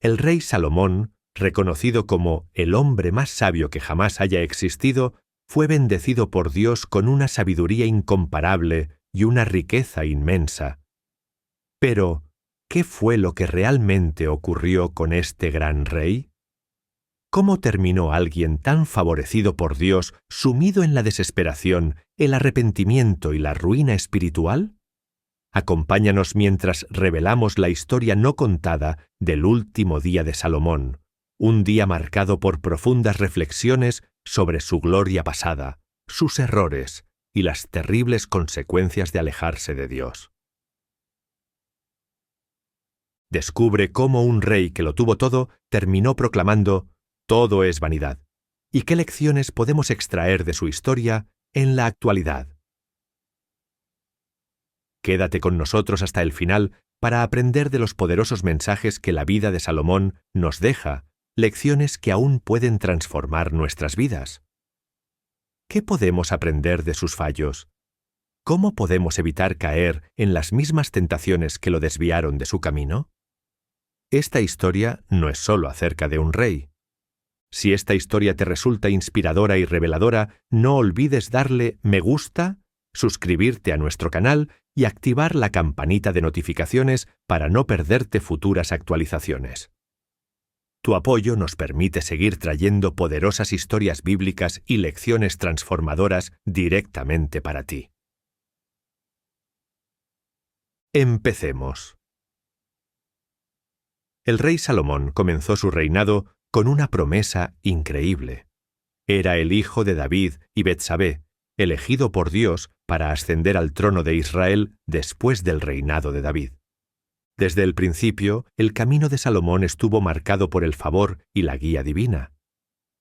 El rey Salomón, reconocido como el hombre más sabio que jamás haya existido, fue bendecido por Dios con una sabiduría incomparable y una riqueza inmensa. Pero, ¿qué fue lo que realmente ocurrió con este gran rey? ¿Cómo terminó alguien tan favorecido por Dios, sumido en la desesperación, el arrepentimiento y la ruina espiritual? Acompáñanos mientras revelamos la historia no contada del último día de Salomón, un día marcado por profundas reflexiones sobre su gloria pasada, sus errores y las terribles consecuencias de alejarse de Dios. Descubre cómo un rey que lo tuvo todo terminó proclamando: «Todo es vanidad», y qué lecciones podemos extraer de su historia en la actualidad. Quédate con nosotros hasta el final para aprender de los poderosos mensajes que la vida de Salomón nos deja, lecciones que aún pueden transformar nuestras vidas. ¿Qué podemos aprender de sus fallos? ¿Cómo podemos evitar caer en las mismas tentaciones que lo desviaron de su camino? Esta historia no es solo acerca de un rey. Si esta historia te resulta inspiradora y reveladora, no olvides darle me gusta, suscribirte a nuestro canal y activar la campanita de notificaciones para no perderte futuras actualizaciones. Tu apoyo nos permite seguir trayendo poderosas historias bíblicas y lecciones transformadoras directamente para ti. Empecemos. El rey Salomón comenzó su reinado con una promesa increíble. Era el hijo de David y Betsabé, elegido por Dios para ascender al trono de Israel después del reinado de David. Desde el principio, el camino de Salomón estuvo marcado por el favor y la guía divina.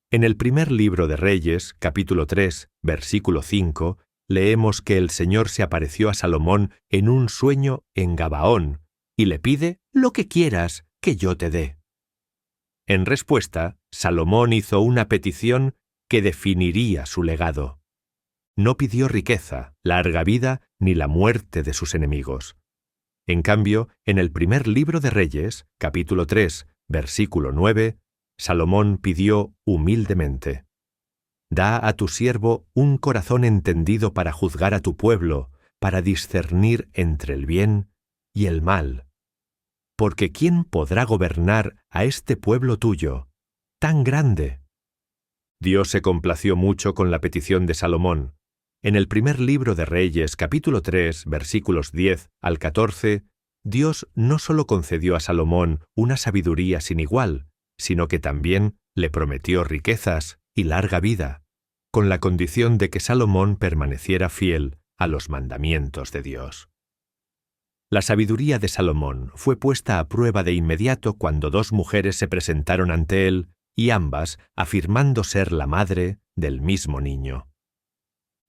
En el primer libro de Reyes, capítulo 3, versículo 5, leemos que el Señor se apareció a Salomón en un sueño en Gabaón y le pide: «Lo que quieras que yo te dé». En respuesta, Salomón hizo una petición que definiría su legado. No pidió riqueza, larga vida ni la muerte de sus enemigos. En cambio, en el primer libro de Reyes, capítulo 3, versículo 9, Salomón pidió humildemente: «Da a tu siervo un corazón entendido para juzgar a tu pueblo, para discernir entre el bien y el mal. Porque ¿quién podrá gobernar a este pueblo tuyo, tan grande?». Dios se complació mucho con la petición de Salomón. En el primer libro de Reyes, capítulo 3, versículos 10 al 14, Dios no solo concedió a Salomón una sabiduría sin igual, sino que también le prometió riquezas y larga vida, con la condición de que Salomón permaneciera fiel a los mandamientos de Dios. La sabiduría de Salomón fue puesta a prueba de inmediato cuando dos mujeres se presentaron ante él, y ambas afirmando ser la madre del mismo niño.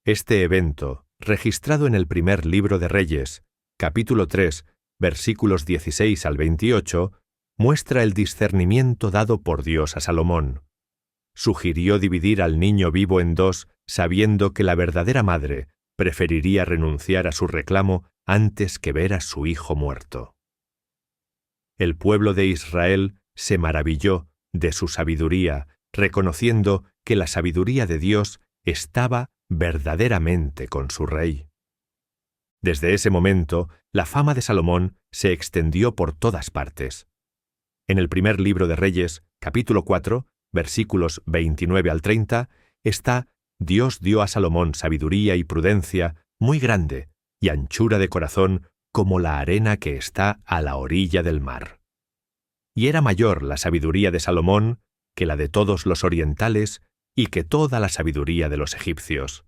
Este evento, registrado en el primer libro de Reyes, capítulo 3, versículos 16 al 28, muestra el discernimiento dado por Dios a Salomón. Sugirió dividir al niño vivo en dos, sabiendo que la verdadera madre preferiría renunciar a su reclamo antes que ver a su hijo muerto. El pueblo de Israel se maravilló de su sabiduría, reconociendo que la sabiduría de Dios estaba verdaderamente con su rey. Desde ese momento, la fama de Salomón se extendió por todas partes. En el primer libro de Reyes, capítulo 4, versículos 29 al 30, está: «Dios dio a Salomón sabiduría y prudencia muy grande y anchura de corazón como la arena que está a la orilla del mar. Y era mayor la sabiduría de Salomón que la de todos los orientales y que toda la sabiduría de los egipcios».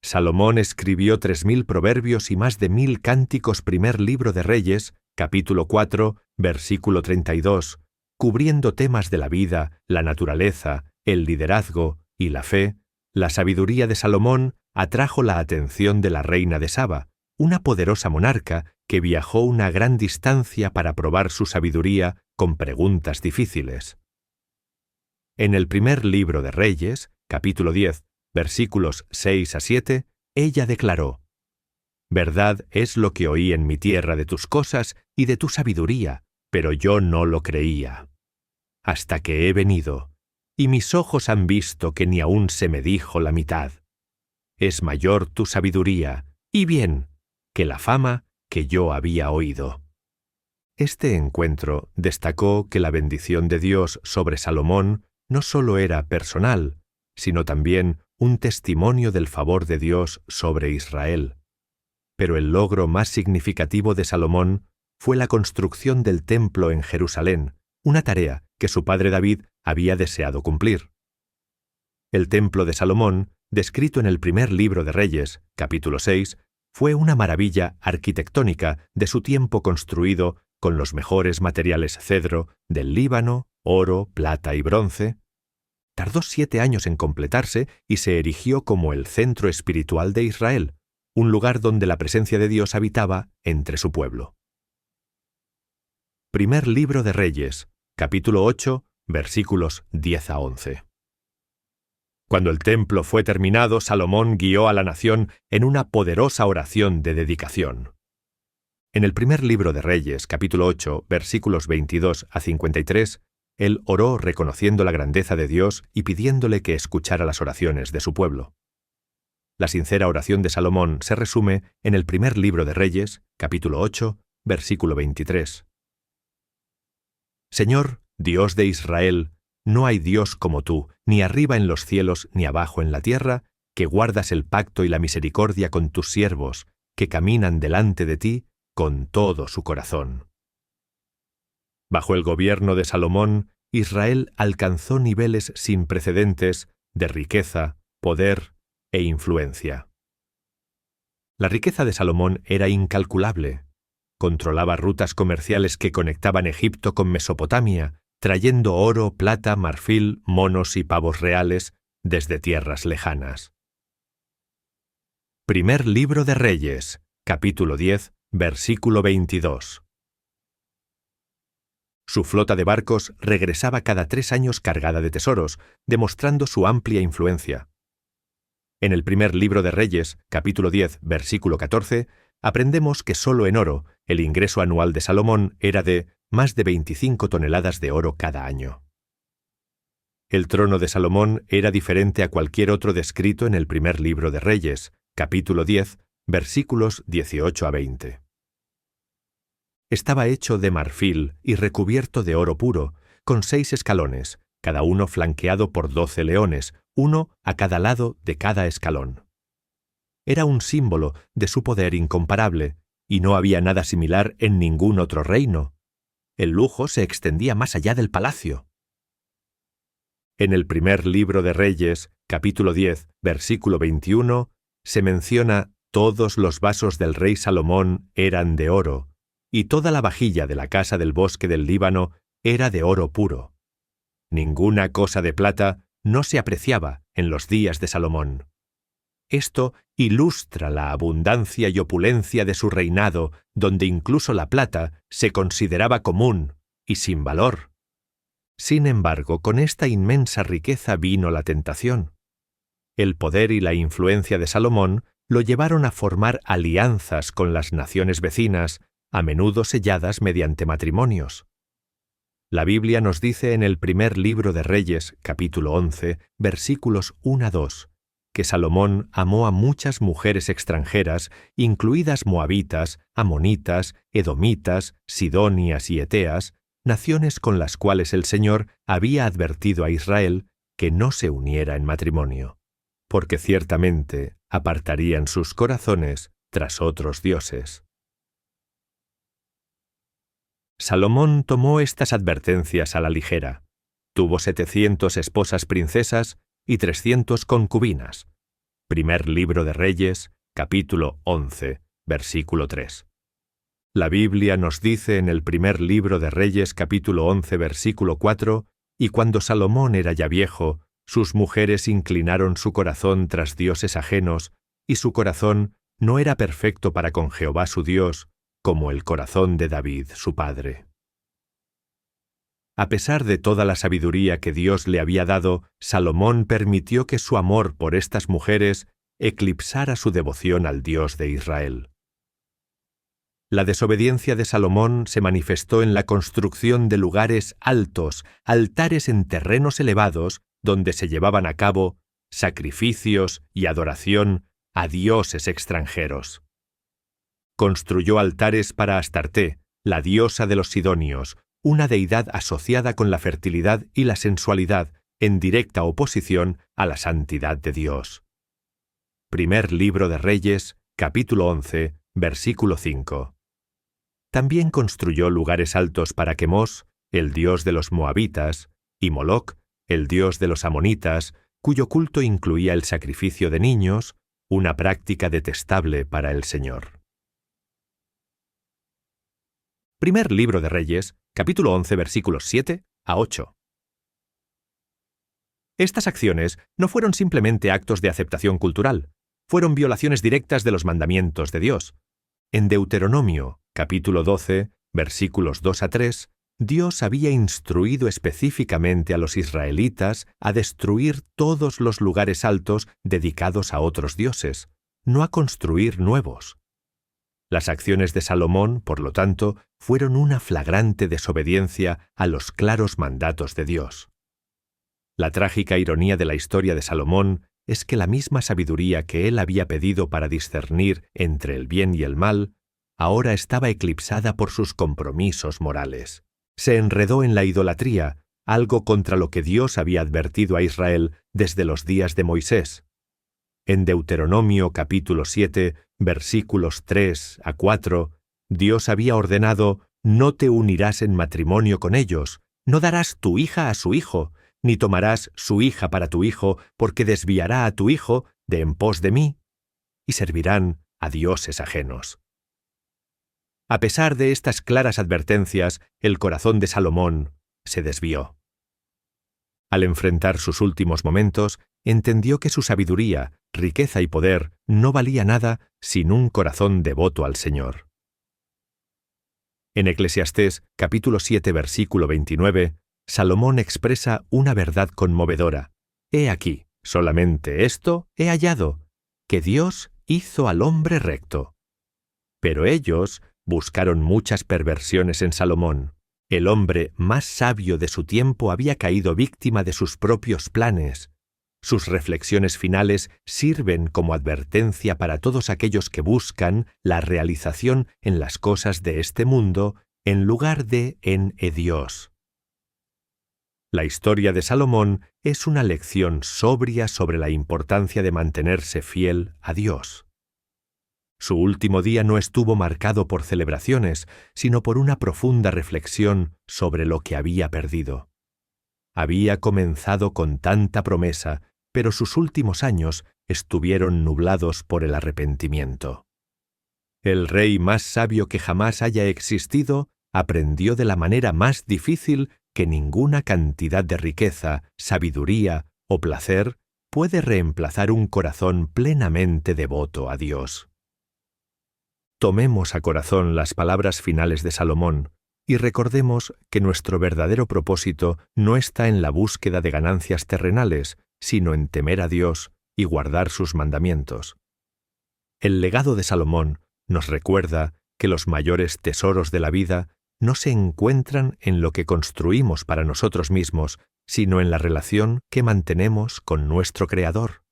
Salomón escribió 3000 proverbios y más de 1000 cánticos. Primer libro de Reyes, capítulo 4, versículo 32, cubriendo temas de la vida, la naturaleza, el liderazgo y la fe. La sabiduría de Salomón atrajo la atención de la reina de Saba, una poderosa monarca que viajó una gran distancia para probar su sabiduría con preguntas difíciles. En el primer libro de Reyes, capítulo 10, versículos 6 a 7, ella declaró: «Verdad es lo que oí en mi tierra de tus cosas y de tu sabiduría, pero yo no lo creía. Hasta que he venido, y mis ojos han visto que ni aún se me dijo la mitad. Es mayor tu sabiduría, y bien, que la fama que yo había oído. Este encuentro destacó que la bendición de Dios sobre Salomón no solo era personal, sino también un testimonio del favor de Dios sobre Israel. Pero el logro más significativo de Salomón fue la construcción del templo en Jerusalén, una tarea que su padre David había deseado cumplir. El templo de Salomón, descrito en el primer libro de Reyes, capítulo 6, fue una maravilla arquitectónica de su tiempo, construido con los mejores materiales cedro del Líbano, oro, plata y bronce. Tardó 7 años en completarse y se erigió como el centro espiritual de Israel, un lugar donde la presencia de Dios habitaba entre su pueblo. Primer libro de Reyes, capítulo 8, versículos 10 a 11. Cuando el templo fue terminado, Salomón guió a la nación en una poderosa oración de dedicación. En el primer libro de Reyes, capítulo 8, versículos 22 a 53, él oró reconociendo la grandeza de Dios y pidiéndole que escuchara las oraciones de su pueblo. La sincera oración de Salomón se resume en el primer libro de Reyes, capítulo 8, versículo 23. Señor, Dios de Israel, no hay Dios como tú, ni arriba en los cielos ni abajo en la tierra, que guardas el pacto y la misericordia con tus siervos, que caminan delante de ti con todo su corazón. Bajo el gobierno de Salomón, Israel alcanzó niveles sin precedentes de riqueza, poder e influencia. La riqueza de Salomón era incalculable. Controlaba rutas comerciales que conectaban Egipto con Mesopotamia, trayendo oro, plata, marfil, monos y pavos reales desde tierras lejanas. Primer libro de Reyes, capítulo 10, versículo 22. Su flota de barcos regresaba cada 3 años cargada de tesoros, demostrando su amplia influencia. En el primer libro de Reyes, capítulo 10, versículo 14, aprendemos que solo en oro el ingreso anual de Salomón era de más de 25 toneladas de oro cada año. El trono de Salomón era diferente a cualquier otro descrito en el primer libro de Reyes, capítulo 10, versículos 18 a 20. Estaba hecho de marfil y recubierto de oro puro, con 6 escalones, cada uno flanqueado por 12 leones, uno a cada lado de cada escalón. Era un símbolo de su poder incomparable, y no había nada similar en ningún otro reino. El lujo se extendía más allá del palacio. En el primer libro de Reyes, capítulo 10, versículo 21, se menciona: todos los vasos del rey Salomón eran de oro, y toda la vajilla de la casa del bosque del Líbano era de oro puro. Ninguna cosa de plata no se apreciaba en los días de Salomón. Esto ilustra la abundancia y opulencia de su reinado, donde incluso la plata se consideraba común y sin valor. Sin embargo, con esta inmensa riqueza vino la tentación. El poder y la influencia de Salomón lo llevaron a formar alianzas con las naciones vecinas, a menudo selladas mediante matrimonios. La Biblia nos dice en el primer libro de Reyes, capítulo 11, versículos 1 a 2, que Salomón amó a muchas mujeres extranjeras, incluidas moabitas, amonitas, edomitas, sidonias y eteas, naciones con las cuales el Señor había advertido a Israel que no se uniera en matrimonio, porque ciertamente apartarían sus corazones tras otros dioses. Salomón tomó estas advertencias a la ligera. Tuvo 700 esposas princesas y 300 concubinas. Primer libro de Reyes, capítulo 11, versículo 3. La Biblia nos dice en el primer libro de Reyes, capítulo 11, versículo 4, y cuando Salomón era ya viejo, sus mujeres inclinaron su corazón tras dioses ajenos, y su corazón no era perfecto para con Jehová su Dios, como el corazón de David, su padre. A pesar de toda la sabiduría que Dios le había dado, Salomón permitió que su amor por estas mujeres eclipsara su devoción al Dios de Israel. La desobediencia de Salomón se manifestó en la construcción de lugares altos, altares en terrenos elevados, donde se llevaban a cabo sacrificios y adoración a dioses extranjeros. Construyó altares para Astarté, la diosa de los sidonios, una deidad asociada con la fertilidad y la sensualidad, en directa oposición a la santidad de Dios. Primer libro de Reyes, capítulo 11, versículo 5. También construyó lugares altos para Quemos, el dios de los moabitas, y Moloc, el dios de los amonitas, cuyo culto incluía el sacrificio de niños, una práctica detestable para el Señor. Primer libro de Reyes, capítulo 11, versículos 7 a 8. Estas acciones no fueron simplemente actos de aceptación cultural, fueron violaciones directas de los mandamientos de Dios. En Deuteronomio, capítulo 12, versículos 2 a 3, Dios había instruido específicamente a los israelitas a destruir todos los lugares altos dedicados a otros dioses, no a construir nuevos. Las acciones de Salomón, por lo tanto, fueron una flagrante desobediencia a los claros mandatos de Dios. La trágica ironía de la historia de Salomón es que la misma sabiduría que él había pedido para discernir entre el bien y el mal, ahora estaba eclipsada por sus compromisos morales. Se enredó en la idolatría, algo contra lo que Dios había advertido a Israel desde los días de Moisés. En Deuteronomio capítulo 7, versículos 3 a 4, Dios había ordenado: «No te unirás en matrimonio con ellos, no darás tu hija a su hijo, ni tomarás su hija para tu hijo, porque desviará a tu hijo de en pos de mí, y servirán a dioses ajenos». A pesar de estas claras advertencias, el corazón de Salomón se desvió. Al enfrentar sus últimos momentos, entendió que su sabiduría, riqueza y poder no valía nada sin un corazón devoto al Señor. En Eclesiastés, capítulo 7, versículo 29, Salomón expresa una verdad conmovedora. «He aquí, solamente esto he hallado, que Dios hizo al hombre recto». Pero ellos buscaron muchas perversiones en Salomón. El hombre más sabio de su tiempo había caído víctima de sus propios planes. Sus reflexiones finales sirven como advertencia para todos aquellos que buscan la realización en las cosas de este mundo en lugar de en Dios. La historia de Salomón es una lección sobria sobre la importancia de mantenerse fiel a Dios. Su último día no estuvo marcado por celebraciones, sino por una profunda reflexión sobre lo que había perdido. Había comenzado con tanta promesa, pero sus últimos años estuvieron nublados por el arrepentimiento. El rey más sabio que jamás haya existido aprendió de la manera más difícil que ninguna cantidad de riqueza, sabiduría o placer puede reemplazar un corazón plenamente devoto a Dios. Tomemos a corazón las palabras finales de Salomón y recordemos que nuestro verdadero propósito no está en la búsqueda de ganancias terrenales, sino en temer a Dios y guardar sus mandamientos. El legado de Salomón nos recuerda que los mayores tesoros de la vida no se encuentran en lo que construimos para nosotros mismos, sino en la relación que mantenemos con nuestro Creador.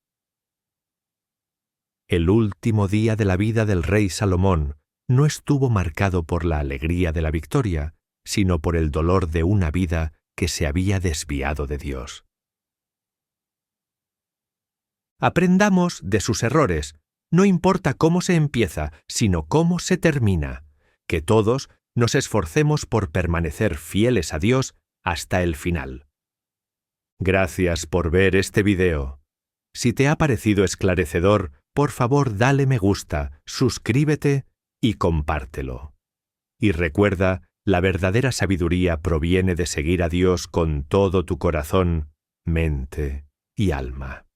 El último día de la vida del rey Salomón no estuvo marcado por la alegría de la victoria, sino por el dolor de una vida que se había desviado de Dios. Aprendamos de sus errores. No importa cómo se empieza, sino cómo se termina. Que todos nos esforcemos por permanecer fieles a Dios hasta el final. Gracias por ver este video. Si te ha parecido esclarecedor, por favor dale me gusta, suscríbete y compártelo. Y recuerda, la verdadera sabiduría proviene de seguir a Dios con todo tu corazón, mente y alma.